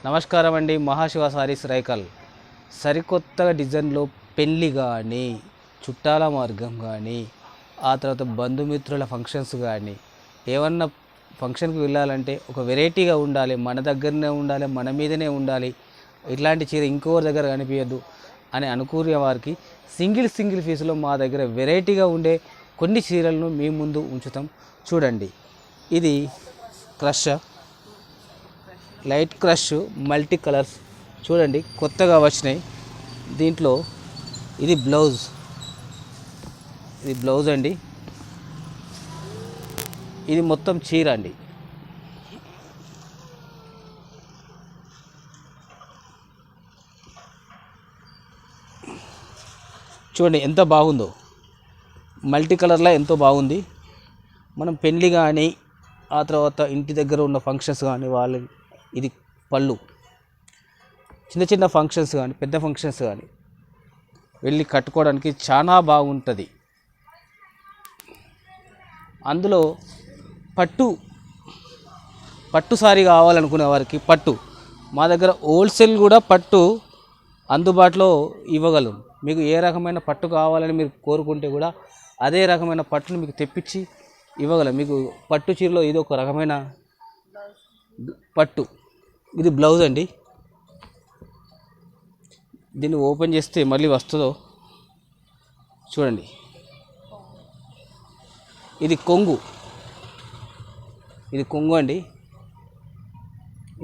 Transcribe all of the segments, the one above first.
నమస్కారం అండి. మహాశివ సారీస్ రైకల్ సరికొత్త డిజైన్లో పెళ్ళి కానీ, చుట్టాల మార్గం కానీ, ఆ తర్వాత బంధుమిత్రుల ఫంక్షన్స్ కానీ, ఏమన్నా ఫంక్షన్కి వెళ్ళాలంటే ఒక వెరైటీగా ఉండాలి, మన దగ్గరనే ఉండాలి, మన మీదనే ఉండాలి, ఇట్లాంటి చీర ఇంకోరి దగ్గర కనిపించద్దు అని అనుకునే వారికి సింగిల్ పీస్లో మా దగ్గర వెరైటీగా ఉండే కొన్ని చీరలను మీ ముందు ఉంచుతాం. చూడండి, ఇది crush, light crush, multi colours చూడండి, కొత్తగా వచ్చినాయి. దీంట్లో ఇది బ్లౌజ్ అండి. ఇది మొత్తం చీర అండి. చూడండి ఎంత బాగుందో, మల్టీ కలర్లో ఎంతో బాగుంది. మనం పెళ్ళి కానీ, ఆ తర్వాత ఇంటి దగ్గర ఉన్న ఫంక్షన్స్ కానీ, ఇది పళ్ళు, చిన్న ఫంక్షన్స్ కానీ, పెద్ద ఫంక్షన్స్ కానీ వెళ్ళి కట్టుకోవడానికి చాలా బాగుంటుంది. అందులో పట్టు సారీ కావాలనుకునే వారికి పట్టు, మా దగ్గర హోల్సేల్ కూడా పట్టు అందుబాటులో ఇవ్వగలం. మీకు ఏ రకమైన పట్టు కావాలని మీరు కోరుకుంటే కూడా అదే రకమైన పట్టును మీకు తెప్పించి ఇవ్వగలం. మీకు పట్టు చీరలో ఇది ఒక రకమైన పట్టు. ఇది బ్లౌజ్ అండి. దీన్ని ఓపెన్ చేస్తే మళ్ళీ వస్తుందో చూడండి. ఇది కొంగు అండి.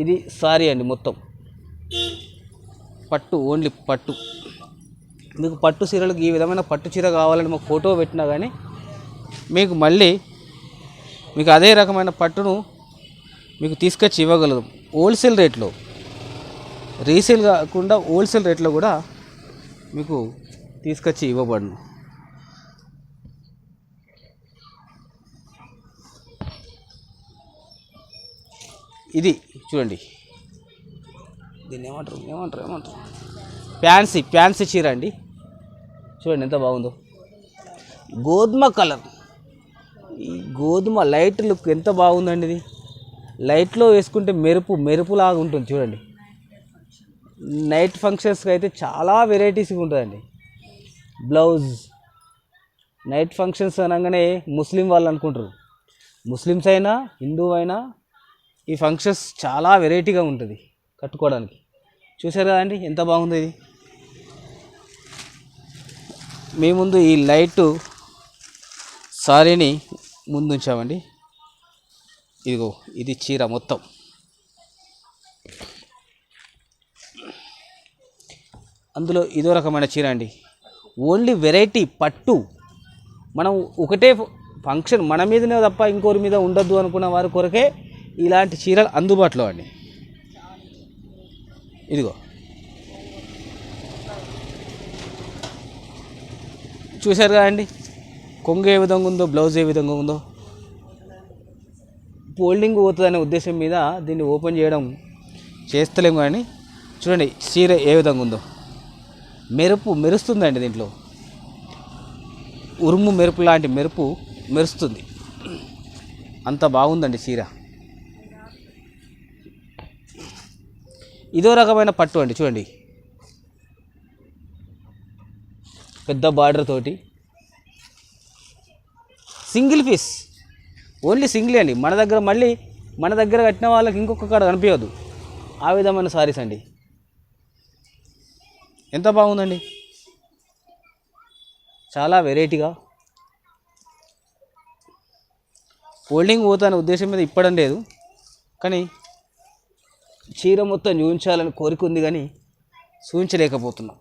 ఇది సారీ అండి, మొత్తం పట్టు, ఓన్లీ పట్టు. మీకు పట్టు చీరలకు ఈ విధమైన పట్టు చీర కావాలని మాకు ఫోటో పెట్టినా కానీ మీకు మళ్ళీ మీకు అదే రకమైన పట్టును మీకు తీసుకొచ్చి ఇవ్వగలదు. హోల్సేల్ రేట్లో, రీసేల్ కాకుండా హోల్సేల్ రేట్లో కూడా మీకు తీసుకొచ్చి ఇవ్వబడును. ఇది చూడండి, దీన్ని ఏమంటారు ఫ్యాన్సీ చీర అండి. చూడండి ఎంత బాగుందో, గోధుమ కలర్, ఈ గోధుమ లైట్ లుక్ ఎంత బాగుందండి. ఇది లైట్లో వేసుకుంటే మెరుపులాగా ఉంటుంది. చూడండి, నైట్ ఫంక్షన్స్కి అయితే చాలా వెరైటీస్గా ఉంటుందండి. బ్లౌజ్ నైట్ ఫంక్షన్స్ అనగానే ముస్లిం వాళ్ళు అనుకుంటారు. ముస్లిమ్స్ అయినా హిందూ అయినా ఈ ఫంక్షన్స్ చాలా వెరైటీగా ఉంటుంది కట్టుకోవడానికి. చూసారు కదండి ఎంత బాగుందో. ఇది మీ ముందు ఈ లైటు సారీని ముందు ఉంచామండి. ఇదిగో, ఇది చీర మొత్తం. అందులో ఇదో రకమైన చీర అండి, ఓన్లీ వెరైటీ పట్టు. మనం ఒకటే ఫంక్షన్ మన మీదనే తప్ప ఇంకోరి మీద ఉండద్దు అనుకున్న వారి కొరకే ఇలాంటి చీరలు అందుబాటులో అండి. ఇదిగో చూశారు కదండి, కొంగు ఏ విధంగా ఉందో, బ్లౌజ్ ఏ విధంగా ఉందో. ఫోల్డింగ్ పోతుందనే ఉద్దేశం మీద దీన్ని ఓపెన్ చేయడం చేస్తలేము. కానీ చూడండి చీర ఏ విధంగా ఉందో, మెరుస్తుందండి. దీంట్లో ఉరుము మెరుపు లాంటి మెరుపు మెరుస్తుంది. అంత బాగుందండి చీర. ఇదో రకమైన పట్టు అండి. చూడండి, పెద్ద బార్డర్ తోటి సింగిల్ పీస్, ఓన్లీ సింగిల్ అండి. మన దగ్గర కట్టిన వాళ్ళకి ఇంకొక కాడ కనిపించదు. ఆ విధమైన సారీస్ అండి. ఎంత బాగుందండి, చాలా వెరైటీగా. ఫోల్డింగ్ పోతానే ఉద్దేశం మీద ఇప్పడం లేదు, కానీ చీర మొత్తం చూపించాలని కోరిక ఉంది, కానీ చూపించలేకపోతున్నాం.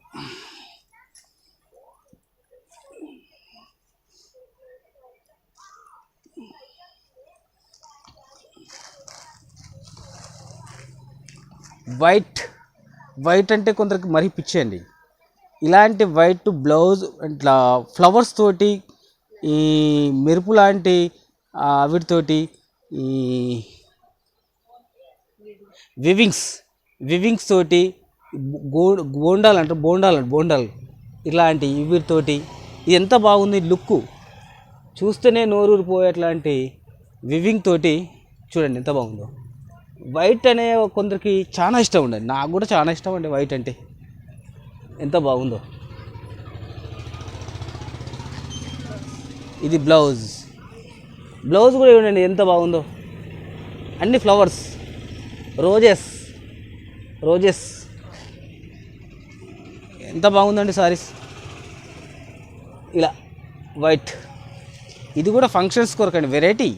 వైట్ అంటే కొందరికి మరీ పిచ్చేయండి. ఇలాంటి వైట్ బ్లౌజ్ ఇట్లా ఫ్లవర్స్ తోటి, ఈ మెరుపు లాంటి వీటితోటి, ఈ వివింగ్స్ తోటి, బోండాలు ఇలాంటి వీటితోటి ఇది ఎంత బాగుంది. లుక్ చూస్తేనే నోరూరిపోయేట్లాంటి వివింగ్ తోటి చూడండి ఎంత బాగుందో. వైట్ అనే కొందరికి చాలా ఇష్టం ఉండదు, నాకు కూడా చాలా ఇష్టం అండి వైట్ అంటే. ఎంత బాగుందో. ఇది బ్లౌజ్ కూడా చూడండి ఎంత బాగుందో. అన్ని ఫ్లవర్స్, రోజెస్ ఎంత బాగుందండి సారీస్. ఇలా వైట్, ఇది కూడా ఫంక్షన్స్ కొరకండి.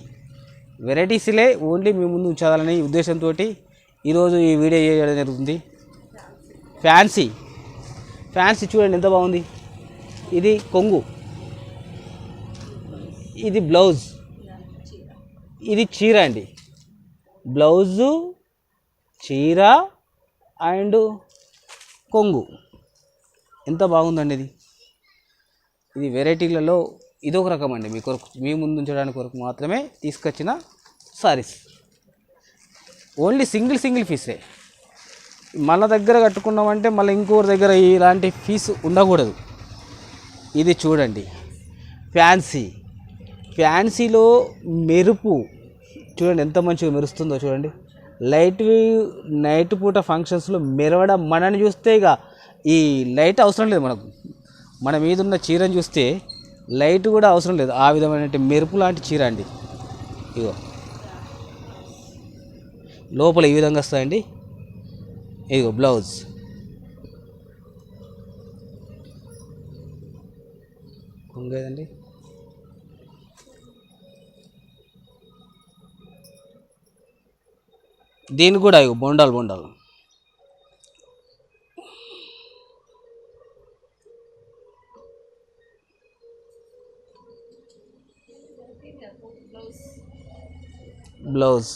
వెరైటీస్లే ఓన్లీ మీ ముందు ఉంచాలని ఉద్దేశంతో ఈరోజు ఈ వీడియో చేయడం జరుగుతుంది. ఫ్యాన్సీ చూడండి ఎంత బాగుంది. ఇది కొంగు, ఇది బ్లౌజ్, ఇది చీర అండి. బ్లౌజు, చీర అండ్ కొంగు ఎంత బాగుందండి. ఇది వెరైటీలలో ఇదొక రకం అండి. మీ ముందు ఉంచడానికి కొరకు మాత్రమే తీసుకొచ్చిన సారీస్. ఓన్లీ సింగిల్ పీసే. మన దగ్గర కట్టుకున్నామంటే మళ్ళీ ఇంకోరి దగ్గర ఇలాంటి పీస్ ఉండకూడదు. ఇది చూడండి ఫ్యాన్సీలో మెరుపు చూడండి ఎంత మంచిగా మెరుస్తుందో చూడండి. నైట్ పూట ఫంక్షన్స్లో మెరవడం, మనని చూస్తే ఇక ఈ లైట్ అవసరం లేదు మనకు. మన మీద ఉన్న చీరను చూస్తే లైట్ కూడా అవసరం లేదు. ఆ విధమైన మెరుపు లాంటి చీర అండి. ఇగో లోపల ఈ విధంగా వస్తాయండి. ఇగో బ్లౌజ్, కొంగేదండి. దీనికి కూడా ఇగో బొండాలు. బ్లౌజ్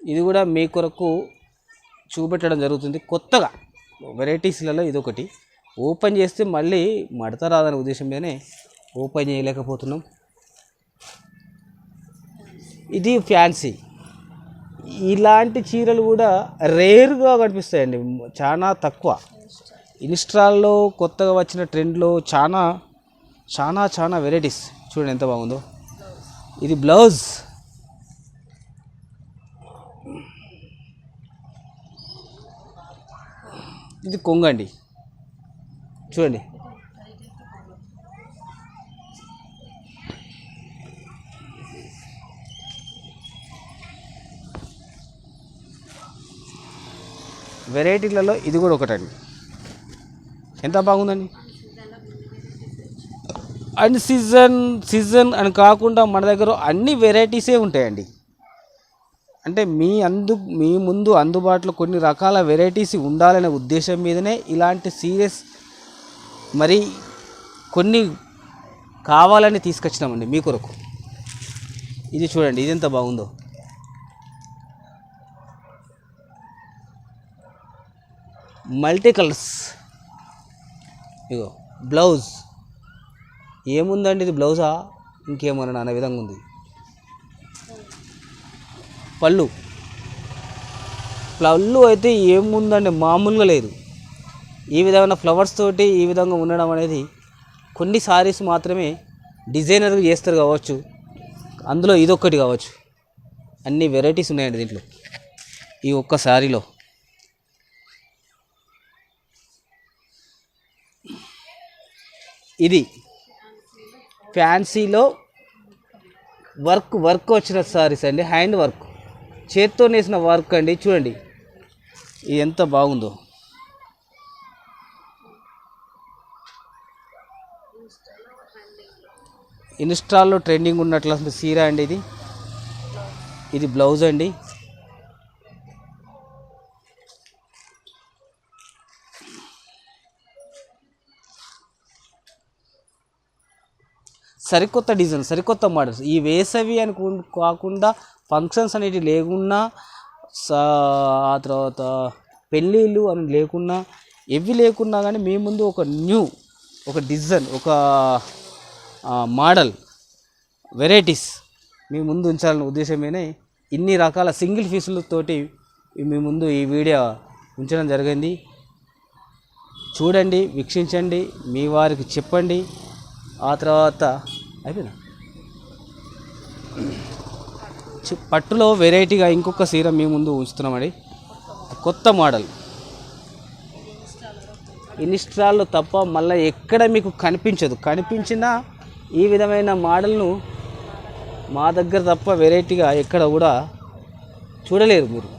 ఇది కూడా మీ కొరకు చూపెట్టడం జరుగుతుంది. కొత్తగా వెరైటీస్లలో ఇదొకటి. ఓపెన్ చేస్తే మళ్ళీ మడత రాదనే ఉద్దేశం మీదనే ఓపెన్ చేయలేకపోతున్నాం. ఇది ఫ్యాన్సీ. ఇలాంటి చీరలు కూడా రేర్గా కనిపిస్తాయండి, చాలా తక్కువ. ఇన్స్టాల్లో కొత్తగా వచ్చిన ట్రెండ్లో చాలా వెరైటీస్ చూడండి ఎంత బాగుందో. ఇది బ్లౌజ్, ఇది కొంగండి చూడండి. వెరైటీలలో ఇది కూడా ఒకటండి, ఎంత బాగుందండి. అండ్ సీజన్ అని కాకుండా మన దగ్గర అన్ని వెరైటీసే ఉంటాయండి. అంటే మీ ముందు అందుబాటులో కొన్ని రకాల వెరైటీస్ ఉండాలనే ఉద్దేశం మీదనే ఇలాంటి సీరియస్ మరి కొన్ని కావాలని తీసుకొచ్చినామండి మీ కొరకు. ఇది చూడండి, ఇది ఎంత బాగుందో. Multi colours. ఇగో బ్లౌజ్ ఏముందండి, ఇది బ్లౌజా ఇంకేమన్నా అనే విధంగా ఉంది. పళ్ళు అయితే ఏముందండి, మామూలుగా లేదు. ఈ విధమైన ఫ్లవర్స్ తోటి ఈ విధంగా ఉండడం అనేది కొన్ని సారీస్ మాత్రమే డిజైనర్ చేస్తారు కావచ్చు, అందులో ఇదొక్కటి కావచ్చు. అన్ని వెరైటీస్ ఉన్నాయండి దీంట్లో ఈ ఒక్క సారీలో. ఇది ఫ్యాన్సీలో వర్క్ వచ్చిన సారీస్ అండి. హ్యాండ్ వర్క్, చేత్తో నేసిన వర్క్ అండి. చూడండి ఇది ఎంత బాగుందో. ఇన్స్టాల్లో ట్రెండింగ్ ఉన్నట్లు చీర అండి ఇది. ఇది బ్లౌజ్ అండి. సరికొత్త డిజైన్, సరికొత్త మోడల్స్. ఈ వేసవి అని కాకుండా ఫంక్షన్స్ అనేవి లేకున్నా, ఆ తర్వాత పెళ్ళిళ్ళు అని లేకున్నా, ఎవి లేకున్నా కానీ మీ ముందు ఒక డిజైన్, ఒక మోడల్ వెరైటీస్ మీ ముందు ఉంచాలనే ఉద్దేశమేనే ఇన్ని రకాల సింగిల్ పీసులతోటి మీ ముందు ఈ వీడియో ఉంచడం జరిగింది. చూడండి, వీక్షించండి, మీ వారికి చెప్పండి. ఆ తర్వాత అయిపోయిందా, పట్టులో వెరైటీగా ఇంకొక సీర మీ ముందు ఉంచుతున్నామండి. కొత్త మోడల్, ఇన్స్టాల్లో తప్ప మళ్ళీ ఎక్కడ మీకు కనిపించినా ఈ విధమైన మోడల్ను మా దగ్గర తప్ప వెరైటీగా ఎక్కడ కూడా చూడలేరు మీరు.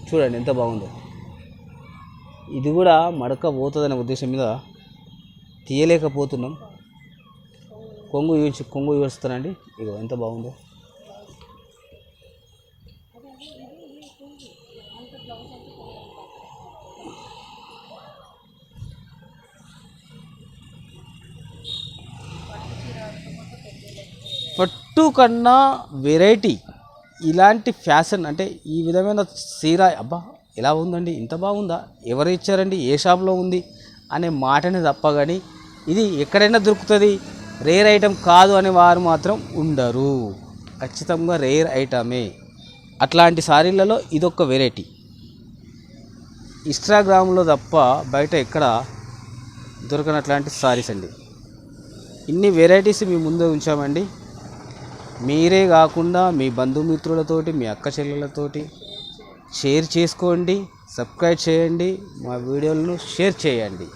చూడండి ఎంత బాగుందో. ఇది కూడా మడక పోతుందనే ఉద్దేశం మీద తీయలేకపోతున్నాం. కొంగు చూస్తానండి, ఇగో ఎంత బాగుందో. పట్టు కన్నా వెరైటీ ఇలాంటి ఫ్యాషన్ అంటే ఈ విధమైన చీర అబ్బా ఎలా ఉందండి, ఇంత బాగుందా, ఎవరు ఇచ్చారండి, ఏ షాప్లో ఉంది అనే మాటనే తప్ప కానీ ఇది ఎక్కడైనా దొరుకుతుంది, రేర్ ఐటమ్ కాదు అనే వారు మాత్రం ఉండరు. ఖచ్చితంగా రేర్ ఐటమే. అట్లాంటి సారీలలో ఇదొక వెరైటీ. ఇన్స్టాగ్రామ్లో తప్ప బయట ఎక్కడ దొరకనట్లాంటి సారీస్ అండి. ఇన్ని వెరైటీస్ మీ ముందు ఉంచామండి. మీరే కాకుండా మీ బంధుమిత్రులతోటి, మీ అక్క చెల్లెలతోటి షేర్ చేసుకోండి, సబ్స్క్రైబ్ చేయండి, మా వీడియోలను షేర్ చేయండి.